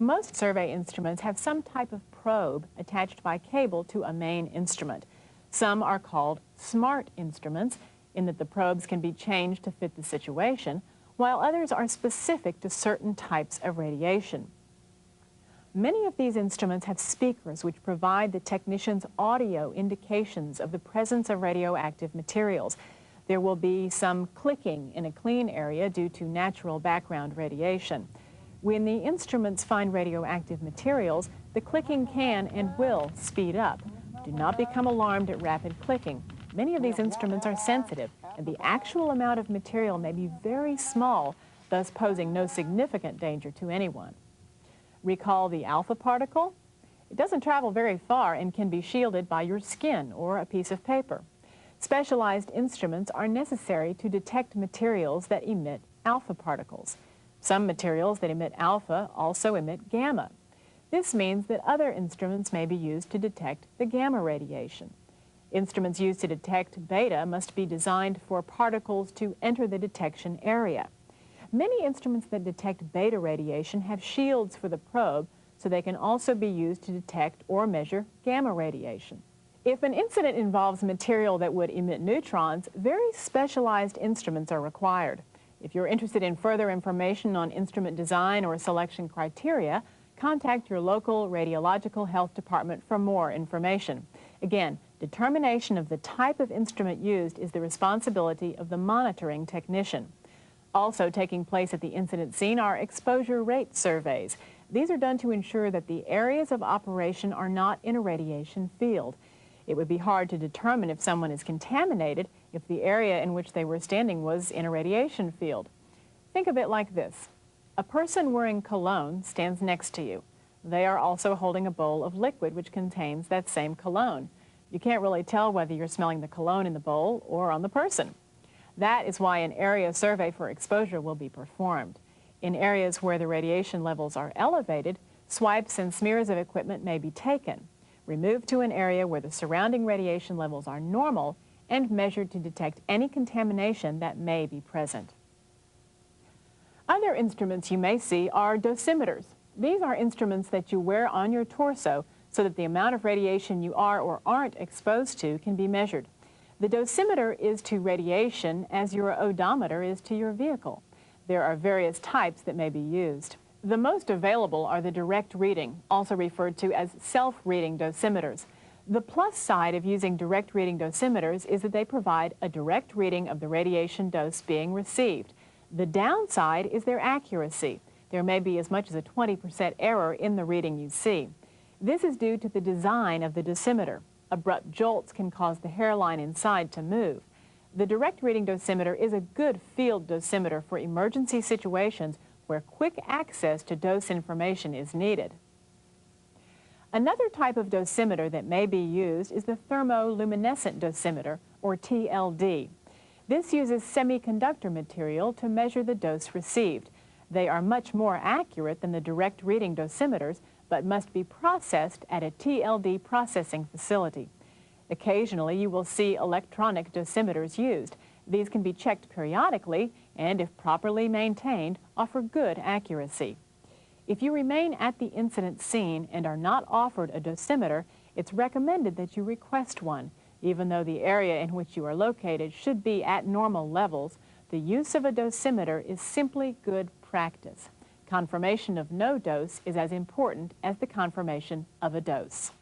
Most survey instruments have some type of probe attached by cable to a main instrument. Some are called smart instruments, in that the probes can be changed to fit the situation, while others are specific to certain types of radiation. Many of these instruments have speakers which provide the technician's audio indications of the presence of radioactive materials. There will be some clicking in a clean area due to natural background radiation. When the instruments find radioactive materials, the clicking can and will speed up. Do not become alarmed at rapid clicking. Many of these instruments are sensitive, and the actual amount of material may be very small, thus posing no significant danger to anyone. Recall the alpha particle? It doesn't travel very far and can be shielded by your skin or a piece of paper. Specialized instruments are necessary to detect materials that emit alpha particles. Some materials that emit alpha also emit gamma. This means that other instruments may be used to detect the gamma radiation. Instruments used to detect beta must be designed for particles to enter the detection area. Many instruments that detect beta radiation have shields for the probe, so they can also be used to detect or measure gamma radiation. If an incident involves material that would emit neutrons, very specialized instruments are required. If you're interested in further information on instrument design or selection criteria, contact your local radiological health department for more information. Again, determination of the type of instrument used is the responsibility of the monitoring technician. Also taking place at the incident scene are exposure rate surveys. These are done to ensure that the areas of operation are not in a radiation field. It would be hard to determine if someone is contaminated if the area in which they were standing was in a radiation field. Think of it like this. A person wearing cologne stands next to you. They are also holding a bowl of liquid which contains that same cologne. You can't really tell whether you're smelling the cologne in the bowl or on the person. That is why an area survey for exposure will be performed. In areas where the radiation levels are elevated, swipes and smears of equipment may be taken, removed to an area where the surrounding radiation levels are normal, and measured to detect any contamination that may be present. Other instruments you may see are dosimeters. These are instruments that you wear on your torso so that the amount of radiation you are or aren't exposed to can be measured. The dosimeter is to radiation as your odometer is to your vehicle. There are various types that may be used. The most available are the direct reading, also referred to as self-reading dosimeters. The plus side of using direct reading dosimeters is that they provide a direct reading of the radiation dose being received. The downside is their accuracy. There may be as much as a 20% error in the reading you see. This is due to the design of the dosimeter. Abrupt jolts can cause the hairline inside to move. The direct reading dosimeter is a good field dosimeter for emergency situations where quick access to dose information is needed. Another type of dosimeter that may be used is the thermoluminescent dosimeter, or TLD. This uses semiconductor material to measure the dose received. They are much more accurate than the direct reading dosimeters, but must be processed at a TLD processing facility. Occasionally, you will see electronic dosimeters used. These can be checked periodically and, if properly maintained, offer good accuracy. If you remain at the incident scene and are not offered a dosimeter, it's recommended that you request one. Even though the area in which you are located should be at normal levels, the use of a dosimeter is simply good practice. Confirmation of no dose is as important as the confirmation of a dose.